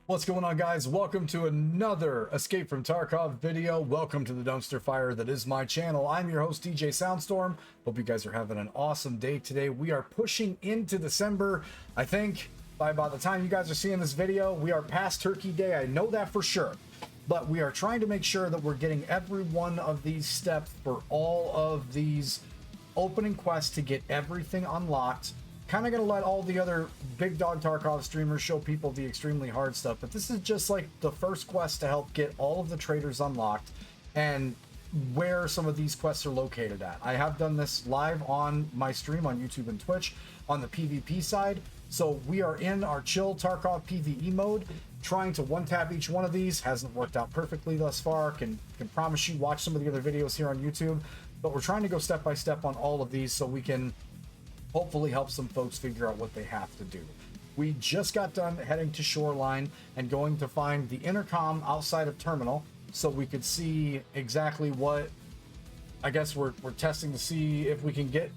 What's going on, guys? Welcome to another Escape from Tarkov video. Welcome to the dumpster fire that is my channel. I'm your host, DJ Soundstorm. Hope you guys are having an awesome day today. We are pushing into December. I think by the time you guys are seeing this video, we are past Turkey Day. I know that for sure. But we are trying to make sure that we're getting every one of these steps for all of these opening quests to get everything unlocked. Kind of going to let all the other big dog Tarkov streamers show people the extremely hard stuff, but this is just like the first quest to help get all of the traders unlocked and where some of these quests are located at. I have done this live on my stream on YouTube and Twitch on the PvP side. So we are in our chill Tarkov PvE mode, trying to one-tap each one of these. Hasn't worked out perfectly thus far. Can promise you, watch some of the other videos here on YouTube, but we're trying to go step by step on all of these so we can hopefully help some folks figure out what they have to do. We just got done heading to Shoreline and going to find the intercom outside of Terminal so we could see exactly what, I guess we're testing to see if we can get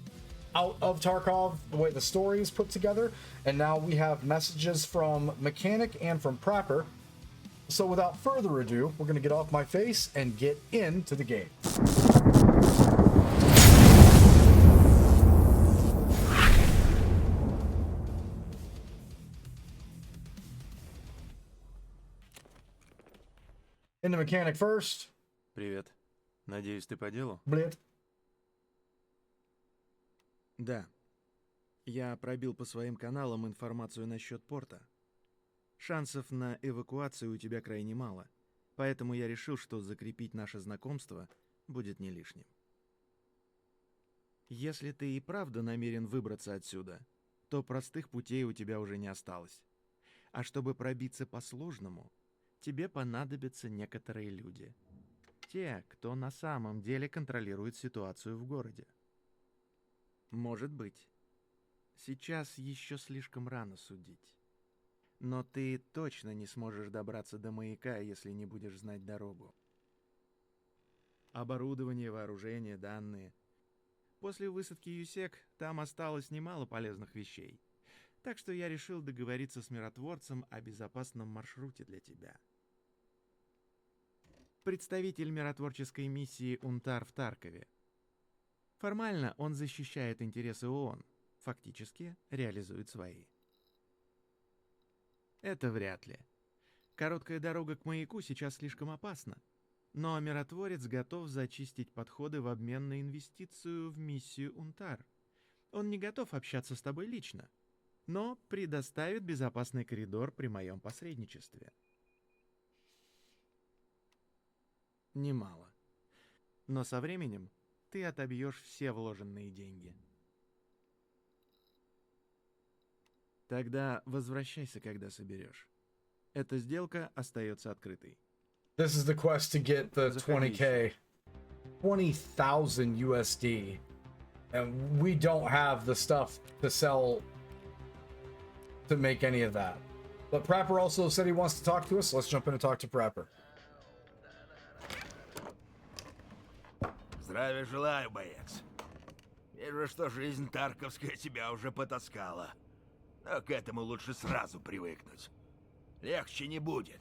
out of Tarkov the way the story is put together. And now we have messages from Mechanic and from Prapper. So without further ado, we're going to get off my face and get into the game. Into Mechanic first. Привет. Надеюсь, ты по делу? Блин. Да. Я пробил по своим каналам информацию насчет порта. Шансов на эвакуацию у тебя крайне мало, поэтому я решил, что закрепить наше знакомство будет не лишним. Если ты и правда намерен выбраться отсюда, то простых путей у тебя уже не осталось. А чтобы пробиться по-сложному, тебе понадобятся некоторые люди. Те, кто на самом деле контролирует ситуацию в городе. Может быть. Сейчас еще слишком рано судить. Но ты точно не сможешь добраться до маяка, если не будешь знать дорогу. Оборудование, вооружение, данные. После высадки ЮСЕК там осталось немало полезных вещей. Так что я решил договориться с миротворцем о безопасном маршруте для тебя. Представитель миротворческой миссии УНТАР в Таркове. Формально он защищает интересы ООН, фактически реализует свои. Это вряд ли. Короткая дорога к маяку сейчас слишком опасна, но миротворец готов зачистить подходы в обмен на инвестицию в миссию УНТАР. Он не готов общаться с тобой лично, но предоставит безопасный коридор при моем посредничестве. Немало. Но со временем ты отобьешь все вложенные деньги. Тогда возвращайся, когда соберешь. Эта сделка остается открытой. This is the quest to get the 20k. 20,000 USD. And we don't have the stuff to sell to make any of that. But Prapper also said he wants to talk to us, so let's jump in and talk to Prapper. Здравия желаю, боец. Вижу, что жизнь тарковская тебя уже потаскала. Но к этому лучше сразу привыкнуть. Легче не будет.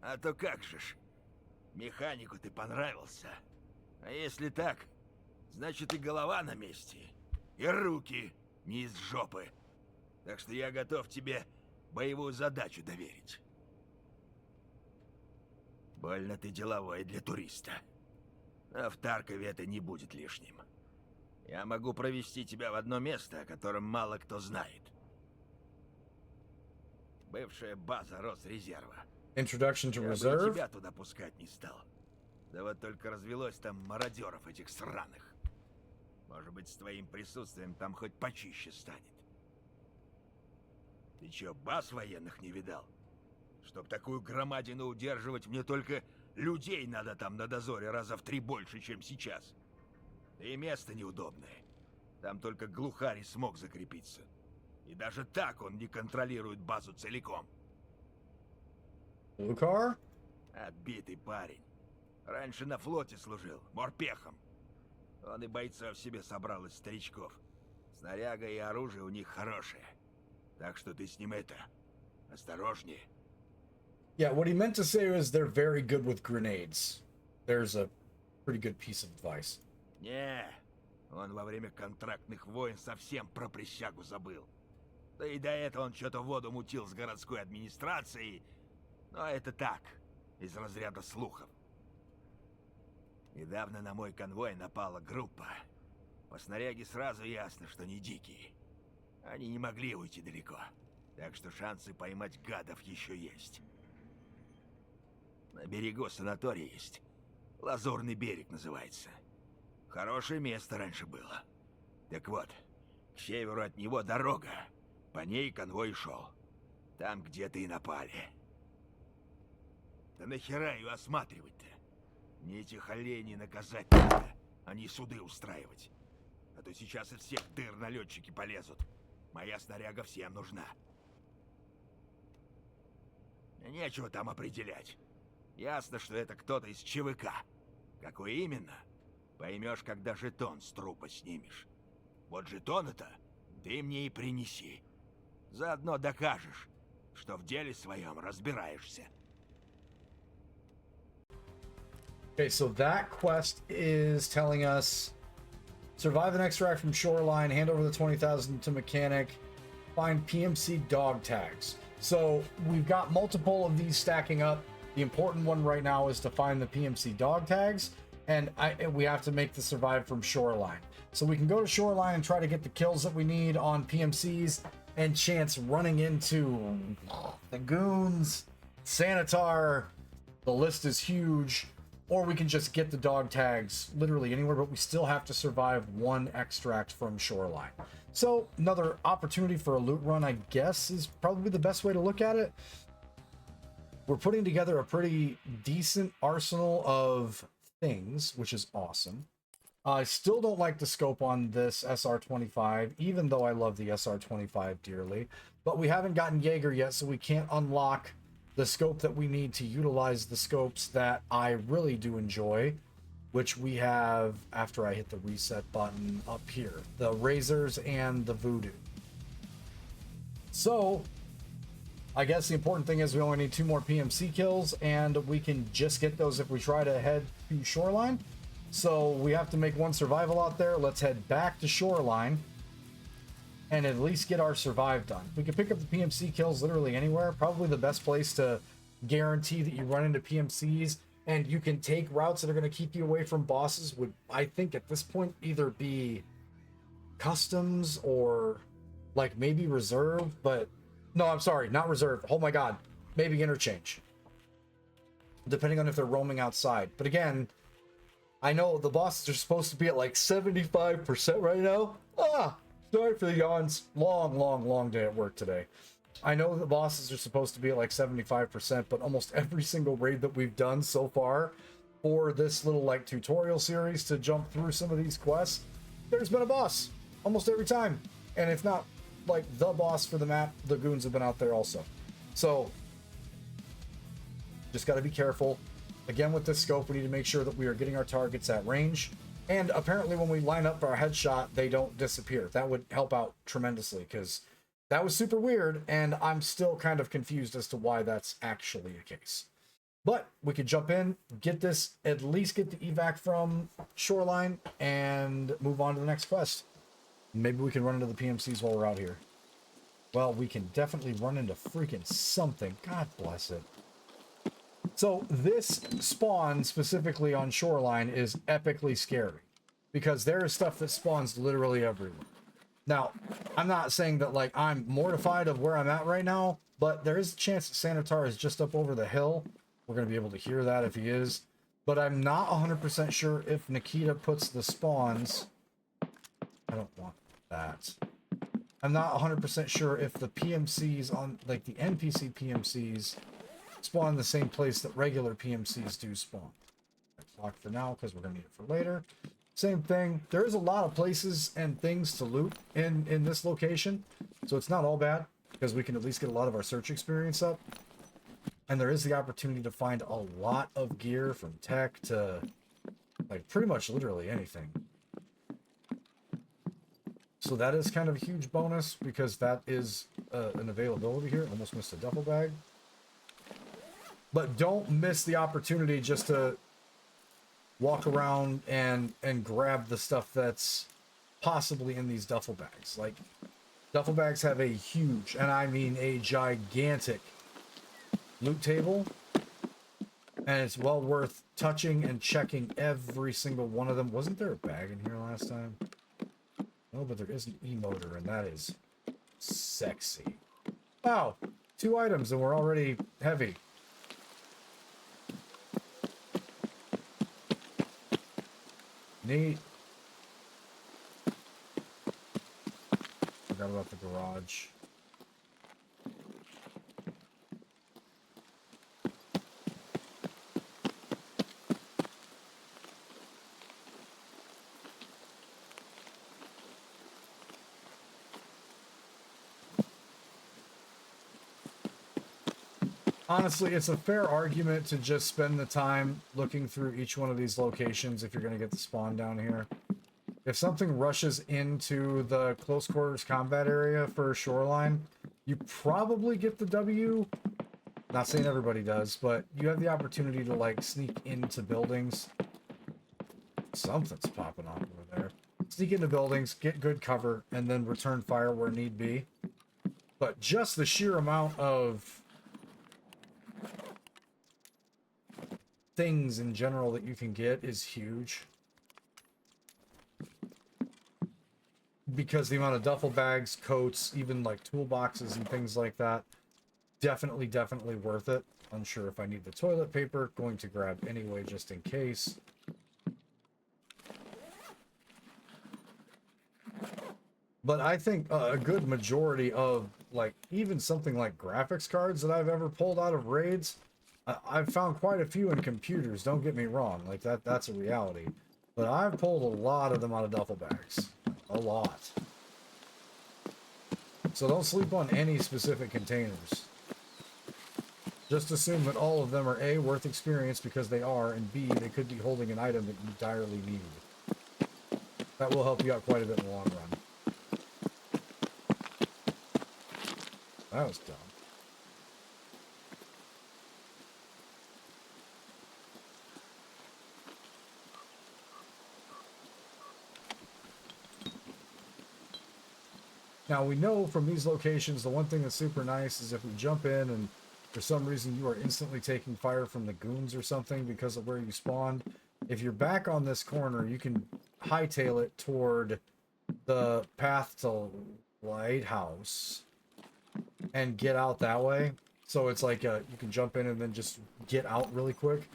А то как же ж, механику ты понравился. А если так, значит и голова на месте, и руки не из жопы. Так что я готов тебе боевую задачу доверить. Больно ты деловой для туриста. А в Таркове это не будет лишним. Я могу провести тебя в одно место, о котором мало кто знает. Бывшая база Росрезерва. Introduction to Я бы и Reserve. тебя туда пускать не стал. Да вот только развелось там мародеров этих сраных. Может быть, с твоим присутствием там хоть почище станет. Ты чё, баз военных не видал? Чтоб такую громадину удерживать, мне только людей надо там на дозоре раза в 3 больше, чем сейчас. Да и место неудобное. Там только глухарь смог закрепиться. И даже так он не контролирует базу целиком. Лукар? Отбитый парень. Раньше на флоте служил, морпехом. Он и бойцов себе собрал из старичков. Снаряга и оружие у них хорошее. Так что ты с ним осторожнее. Yeah, what he meant to say was they're very good with grenades. There's a pretty good piece of advice. Не, он во время контрактных войн совсем про присягу забыл. Да и до этого он что-то воду мутил с городской администрацией. Но это так, из разряда слухов. Недавно на мой конвой напала группа. По снаряге сразу ясно, что не дикие. Они не могли уйти далеко. Так что шансы поймать гадов еще есть. На берегу санаторий есть. Лазурный берег называется. Хорошее место раньше было. Так вот, к северу от него дорога. По ней конвой шел. Там где-то и напали. Да нахера ее осматривать-то? Мне этих оленей наказать надо, а не суды устраивать. А то сейчас из всех дыр налетчики полезут. Моя снаряга всем нужна. Нечего там определять. Ясно, что это кто-то из ЧВК. Какой именно? Поймешь, когда жетон с трупа снимешь. Вот жетон-то ты мне и принеси. Заодно докажешь, что в деле своем разбираешься. Okay, so that quest is telling us survive an extract from Shoreline, hand over the 20,000 to mechanic, find PMC dog tags. So we've got multiple of these stacking up. The important one right now is to find the PMC dog tags, and we have to make the survive from Shoreline. So we can go to Shoreline and try to get the kills that we need on PMCs and chance running into the goons, Sanitar. The list is huge. Or we can just get the dog tags literally anywhere, but we still have to survive one extract from Shoreline. So another opportunity for a loot run, I guess, is probably the best way to look at it. We're putting together a pretty decent arsenal of things, which is awesome. I still don't like the scope on this SR-25, even though I love the SR-25 dearly. But we haven't gotten Jaeger yet, so we can't unlock the scope that we need to utilize the scopes that I really do enjoy, which we have after I hit the reset button up here, the Razors and the Voodoo. So I guess the important thing is we only need 2 more PMC kills, and we can just get those if we try to head to Shoreline. So we have to make 1 survival out there. Let's head back to Shoreline and at least get our survive done. We can pick up the PMC kills literally anywhere. Probably the best place to guarantee that you run into PMCs and you can take routes that are going to keep you away from bosses would, I think at this point, either be customs or like maybe reserve, but no, I'm sorry, not reserve. Oh my God, maybe interchange, depending on if they're roaming outside. But again, I know the bosses are supposed to be at like 75% right now. Sorry for the yawns. Long day at work today. I know the bosses are supposed to be at like 75%, but almost every single raid that we've done so far for this little like tutorial series to jump through some of these quests, there's been a boss almost every time. And if not like the boss for the map, the goons have been out there also. So just got to be careful. Again, with this scope, we need to make sure that we are getting our targets at range. And apparently when we line up our headshot, they don't disappear. That would help out tremendously, because that was super weird, and I'm still kind of confused as to why that's actually the case. But we could jump in, get this, at least get the evac from Shoreline, and move on to the next quest. Maybe we can run into the PMCs while we're out here. Well, we can definitely run into freaking something. God bless it. So this spawn specifically on Shoreline is epically scary, because there is stuff that spawns literally everywhere. Now, I'm not saying that like I'm mortified of where I'm at right now, but there is a chance that Sanitar is just up over the hill. We're going to be able to hear that if he is. But I'm not 100% sure if Nikita puts the spawns... I don't want that. I'm not 100% sure if the PMCs on, like the NPC PMCs, spawn in the same place that regular PMCs do spawn. Lock for now because we're going to need it for later. Same thing. There is a lot of places and things to loot in this location, so it's not all bad because we can at least get a lot of our search experience up. And there is the opportunity to find a lot of gear, from tech to like pretty much literally anything. So that is kind of a huge bonus, because that is an availability here. Almost missed a duffel bag. But don't miss the opportunity just to walk around and grab the stuff that's possibly in these duffel bags. Like, duffel bags have a huge, and I mean a gigantic, loot table, and it's well worth touching and checking every single one of them. Wasn't there a bag in here last time? No, but there is an emoter, and that is sexy. Wow, 2 items and we're already heavy. Neat. Forgot about the garage. Honestly, it's a fair argument to just spend the time looking through each one of these locations if you're going to get the spawn down here. If something rushes into the close quarters combat area for Shoreline, you probably get the W. Not saying everybody does, but you have the opportunity to, like, sneak into buildings. Something's popping off over there. Sneak into buildings, get good cover, and then return fire where need be. But just the sheer amount of things in general that you can get is huge. Because the amount of duffel bags, coats, even like toolboxes and things like that, definitely worth it. Unsure if I need the toilet paper, going to grab anyway just in case. But I think a good majority of, like, even something like graphics cards that I've ever pulled out of raids, I've found quite a few in computers, don't get me wrong, like that's a reality. But I've pulled a lot of them out of duffel bags. A lot. So don't sleep on any specific containers. Just assume that all of them are A, worth experience because they are, and B, they could be holding an item that you direly need. That will help you out quite a bit in the long run. That was dumb. Now, we know from these locations, the one thing that's super nice is if we jump in and for some reason you are instantly taking fire from the goons or something because of where you spawned, if you're back on this corner, you can hightail it toward the path to Lighthouse and get out that way. So it's like you can jump in and then just get out really quick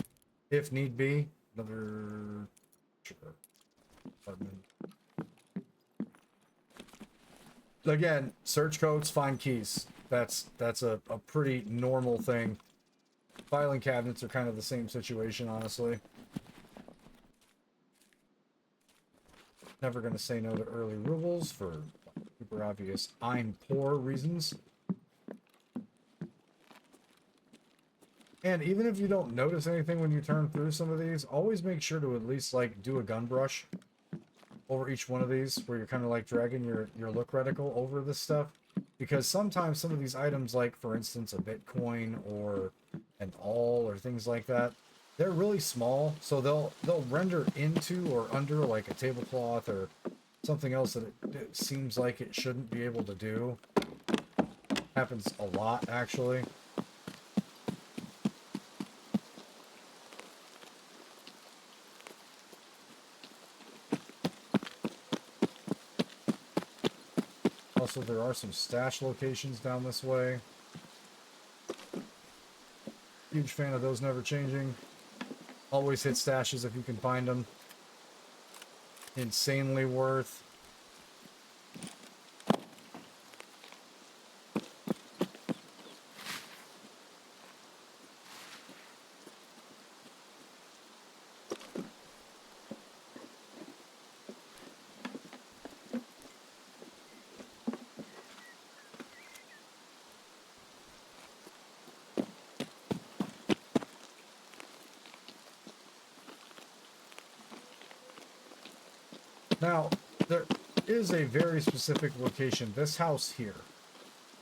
if need be. Another... Sure. Apartment. Again, search codes, find keys. That's a pretty normal thing. Filing cabinets are kind of the same situation, honestly. Never going to say no to early rubles for super obvious I'm poor reasons. And even if you don't notice anything when you turn through some of these, always make sure to at least, like, do a gun brush over each one of these, where you're kind of like dragging your look reticle over this stuff, because sometimes some of these items, like for instance a Bitcoin or an all or things like that, they're really small, so they'll render into or under like a tablecloth or something else that it seems like it shouldn't be able to do. Happens a lot, actually. Also, there are some stash locations down this way. Huge fan of those never changing. Always hit stashes if you can find them. Insanely worth. Now, there is a very specific location, this house here.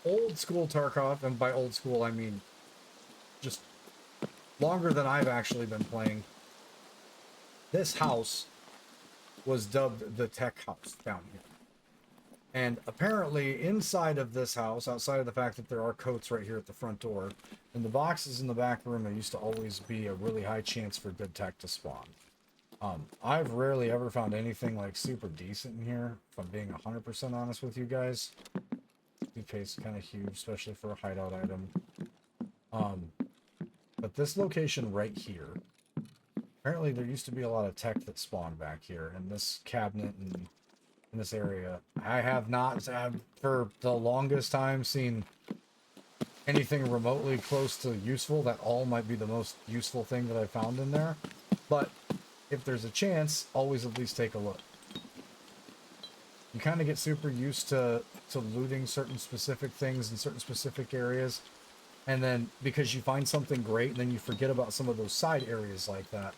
old school Tarkov, and by old school I mean just longer than I've actually been playing, this house was dubbed the tech house down here. And apparently inside of this house, outside of the fact that there are coats right here at the front door, in the boxes in the back room, there used to always be a really high chance for good tech to spawn. I've rarely ever found anything like super decent in here, if I'm being 100% honest with you guys. Speed pace is kind of huge, especially for a hideout item. But this location right here, apparently there used to be a lot of tech that spawned back here, and this cabinet and in this area. I have not, for the longest time, seen anything remotely close to useful. That all might be the most useful thing that I found in there. But if there's a chance, always at least take a look. You kind of get super used to looting certain specific things in certain specific areas. And then because you find something great, and then you forget about some of those side areas like that.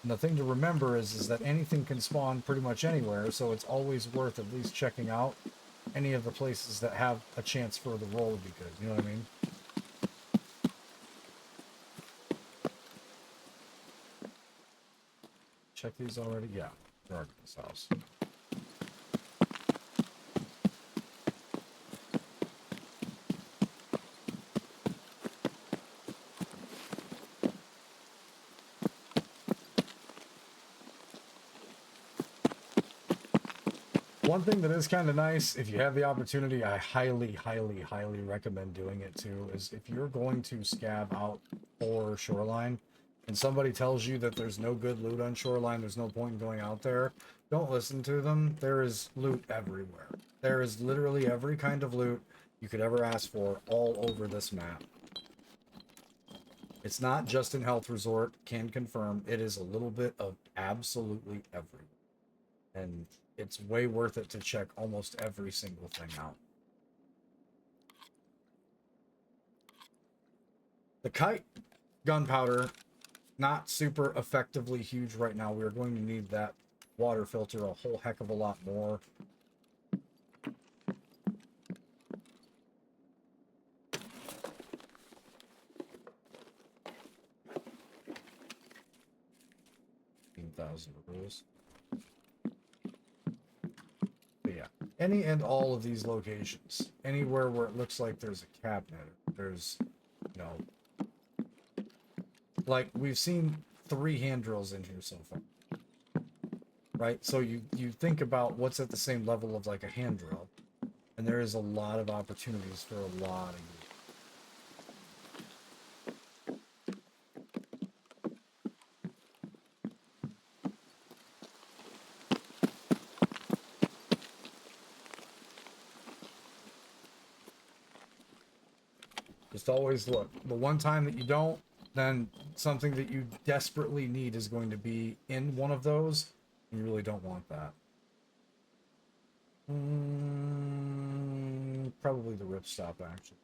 And the thing to remember is that anything can spawn pretty much anywhere, so it's always worth at least checking out any of the places that have a chance for the roll to be good. You know what I mean? Check these already? Yeah, they're already in this house. One thing that is kind of nice, if you have the opportunity, I highly, highly, highly recommend doing it too, is if you're going to scab out for Shoreline, and somebody tells you that there's no good loot on Shoreline, there's no point in going out there, don't listen to them. There is loot everywhere. There is literally every kind of loot you could ever ask for all over this map. It's not just in Health Resort, can confirm. It is a little bit of absolutely everywhere. And it's way worth it to check almost every single thing out. The kite gunpowder, not super effectively huge right now. We're going to need that water filter a whole heck of a lot more. Rules. But yeah, any and all of these locations, anywhere where it looks like there's a cabinet, there's, you know, like we've seen 3 hand drills in here so far, right? So you think about what's at the same level of like a hand drill, and there is a lot of opportunities for a lot of use. Just always look. The one time that you don't, then something that you desperately need is going to be in one of those. You really don't want that. Probably the ripstop, actually.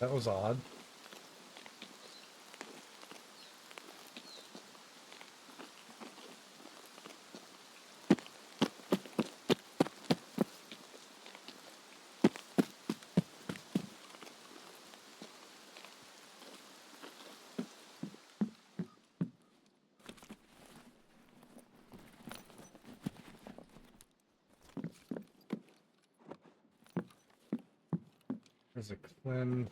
That was odd. There's a Clin.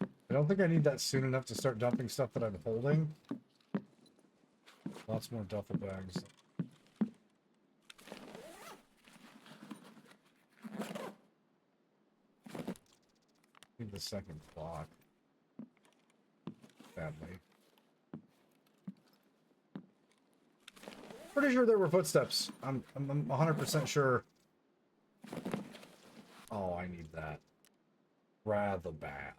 I don't think I need that soon enough to start dumping stuff that I'm holding. Lots more duffel bags. Need the second clock. Badly. Pretty sure there were footsteps. I'm 100% sure. Oh, I need that. Rather bad.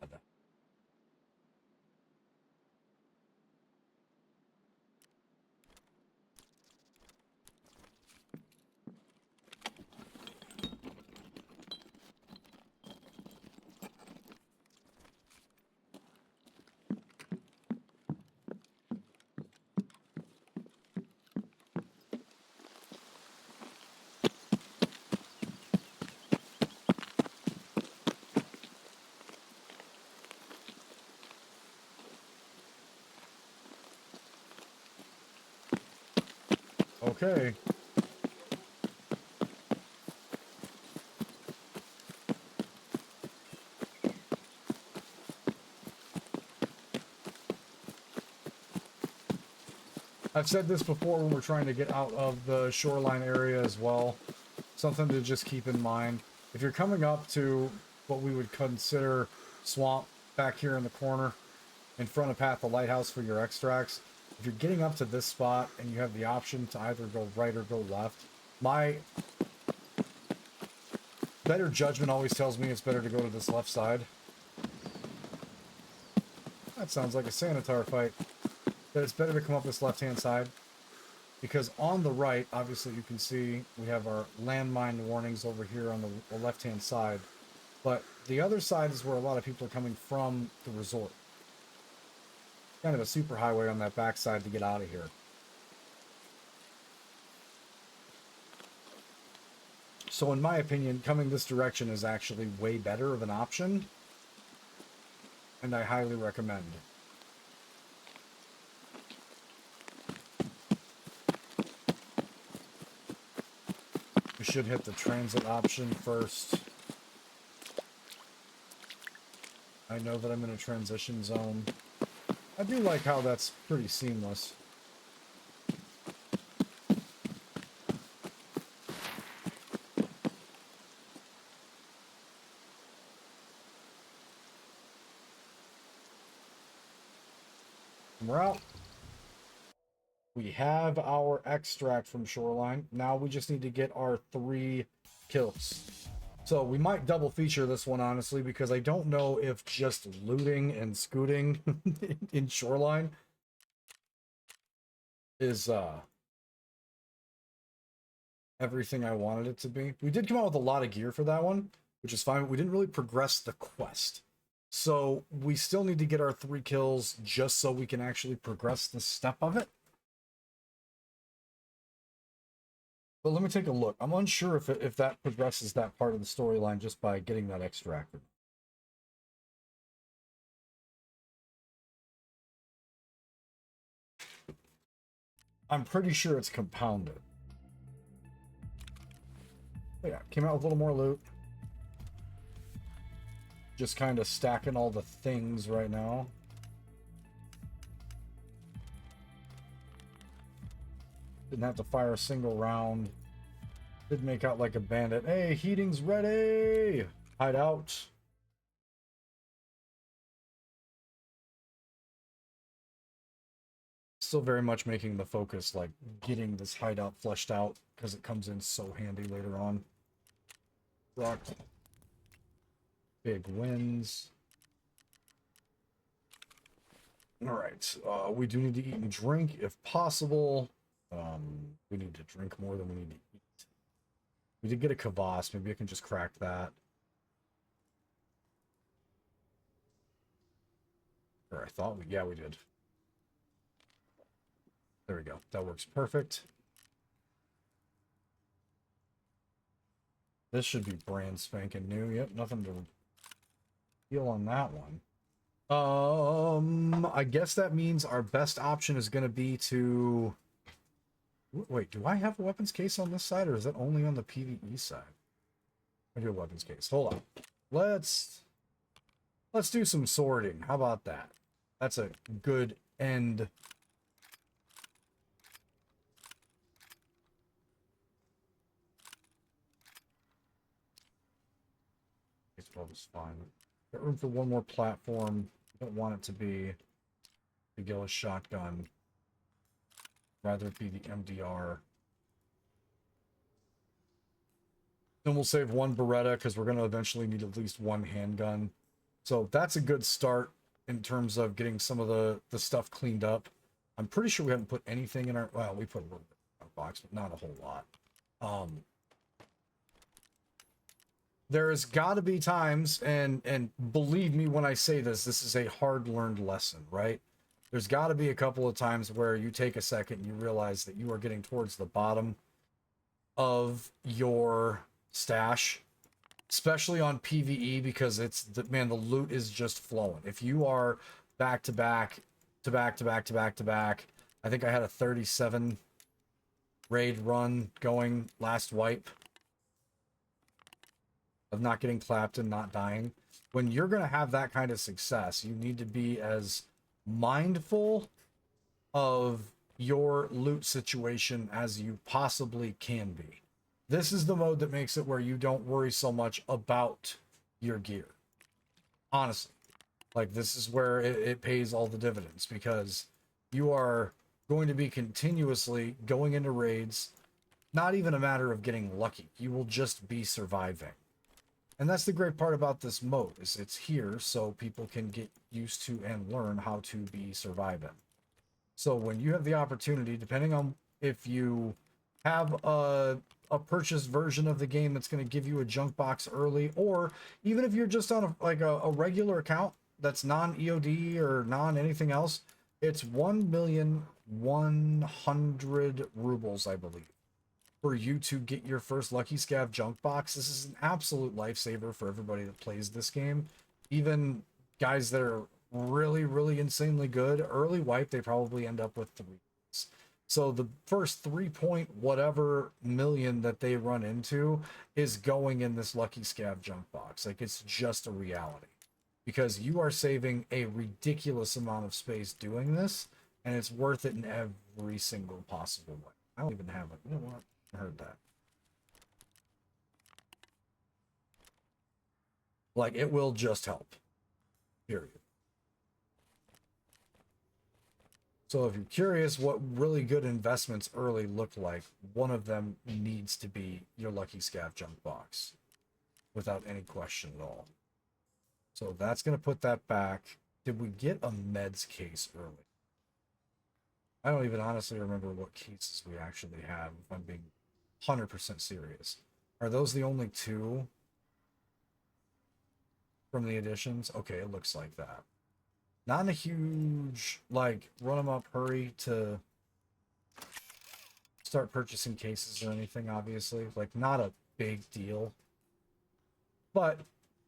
Okay. I've said this before when we're trying to get out of the shoreline area as well. Something to just keep in mind. If you're coming up to what we would consider swamp back here in the corner in front of Path the Lighthouse for your extracts, if you're getting up to this spot and you have the option to either go right or go left, my better judgment always tells me it's better to go to this left side. That sounds like a Sanitar fight. That it's better to come up this left-hand side, because on the right, obviously you can see we have our landmine warnings over here on the left-hand side, but the other side is where a lot of people are coming from the resort. Kind of a super highway on that backside to get out of here. So in my opinion, coming this direction is actually way better of an option, and I highly recommend. We should hit the transit option first. I know that I'm in a transition zone. I do like how that's pretty seamless. We're out. We have our extract from Shoreline. Now we just need to get our 3 kills. So we might double feature this one, honestly, because I don't know if just looting and scooting in Shoreline is everything I wanted it to be. We did come out with a lot of gear for that one, which is fine, but we didn't really progress the quest. So we still need to get our 3 kills just so we can actually progress the step of it. But let me take a look. I'm unsure if that progresses that part of the storyline just by getting that extracted. I'm pretty sure it's compounded. But yeah, came out with a little more loot. Just kind of stacking all the things right now. Didn't have to fire a single round. Did make out like a bandit. Hey, heating's ready! Hide out. Still very much making the focus, like, getting this hideout fleshed out, because it comes in so handy later on. Rock. Big wins. Alright, we do need to eat and drink if possible. We need to drink more than we need to eat. We did get a kvass. Maybe I can just crack that. Or I thought we... Yeah, we did. There we go. That works perfect. This should be brand spanking new. Yep, nothing to feel on that one. I guess that means our best option is going to be to... Wait, do I have a weapons case on this side, or is that only on the PVE side? I do a weapons case. Hold on. Let's do some sorting. How about that? That's a good end 12 is fine. Got room for one more platform. Don't want it to be the Gillis shotgun. Rather it be the MDR. Then we'll save one Beretta because we're going to eventually need at least one handgun. So that's a good start in terms of getting some of the stuff cleaned up. I'm pretty sure we haven't put anything in our... Well, we put a little bit in our box, but not a whole lot. There's got to be times, and believe me when I say this, this is a hard-learned lesson, right? There's got to be a couple of times where you take a second and you realize that you are getting towards the bottom of your stash, especially on PVE, because it's the loot is just flowing. If you are back to back, I think I had a 37 raid run going last wipe of not getting clapped and not dying. When you're going to have that kind of success, you need to be as mindful of your loot situation as you possibly can be. This is the mode that makes it where you don't worry so much about your gear. Honestly, like this is where it pays all the dividends, because you are going to be continuously going into raids. Not even a matter of getting lucky. You will just be surviving. And that's the great part about this mode, is it's here so people can get used to and learn how to be surviving. So when you have the opportunity, depending on if you have a purchased version of the game that's going to give you a junk box early, or even if you're just on a regular account that's non-EOD or non-anything else, it's 1,100,000 rubles, I believe, for you to get your first Lucky Scav junk box. This is an absolute lifesaver for everybody that plays this game. Even guys that are really, really insanely good, early wipe, they probably end up with 3. So the first 3 point whatever million that they run into is going in this Lucky Scav junk box. Like, it's just a reality, because you are saving a ridiculous amount of space doing this, and it's worth it in every single possible way. I don't even have it. You know what? I heard that. Like, it will just help. Period. So if you're curious what really good investments early look like, one of them needs to be your Lucky Scav junk box, without any question at all. So that's going to put that back. Did we get a meds case early? I don't even honestly remember what cases we actually have, if I'm being 100% serious. Are those the only 2 from the additions? Okay, it looks like that. Not in a huge, like, run them up hurry to start purchasing cases or anything, obviously. Like, not a big deal. But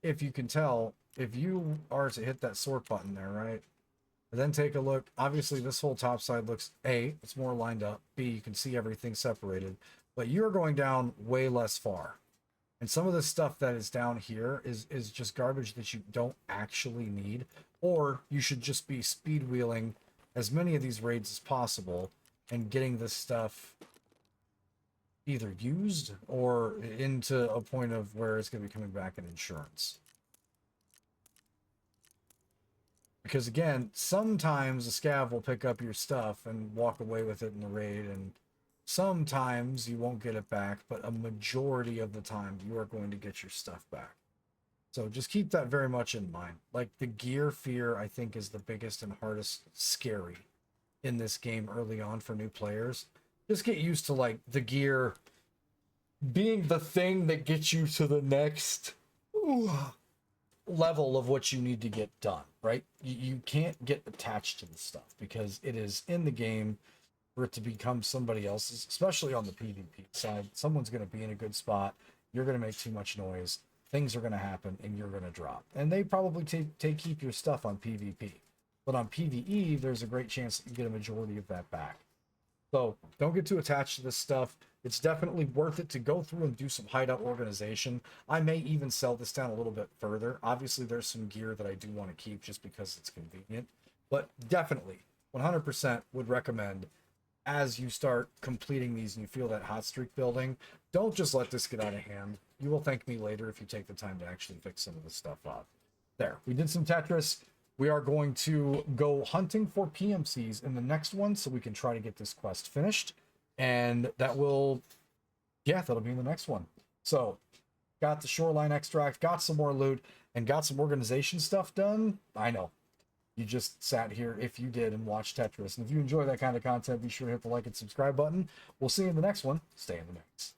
if you can tell, if you are to hit that sort button there, right? And then take a look. Obviously, this whole top side looks, A, it's more lined up. B, you can see everything separated. But you're going down way less far. And some of the stuff that is down here is just garbage that you don't actually need. Or you should just be speed wheeling as many of these raids as possible and getting this stuff either used or into a point of where it's going to be coming back in insurance. Because again, sometimes a scav will pick up your stuff and walk away with it in the raid, and sometimes you won't get it back, but a majority of the time you are going to get your stuff back. So just keep that very much in mind. Like, the gear fear, I think, is the biggest and hardest scary in this game early on for new players. Just get used to, like, the gear being the thing that gets you to the next level of what you need to get done, right? You can't get attached to the stuff because it is in the game for it to become somebody else's, especially on the PvP side. Someone's going to be in a good spot. You're going to make too much noise. Things are going to happen and you're going to drop. And they probably keep your stuff on PvP. But on PvE, there's a great chance that you get a majority of that back. So don't get too attached to this stuff. It's definitely worth it to go through and do some hideout organization. I may even sell this down a little bit further. Obviously, there's some gear that I do want to keep just because it's convenient. But definitely, 100% would recommend as you start completing these and you feel that hot streak building, don't just let this get out of hand. You will thank me later if you take the time to actually fix some of this stuff up. There, we did some Tetris. We are going to go hunting for PMCs in the next one so we can try to get this quest finished. And that will, yeah, that'll be in the next one. So, got the shoreline extract, got some more loot, and got some organization stuff done. I know. You just sat here if you did and watched Tetris. And if you enjoy that kind of content, be sure to hit the like and subscribe button. We'll see you in the next one. Stay in the mix.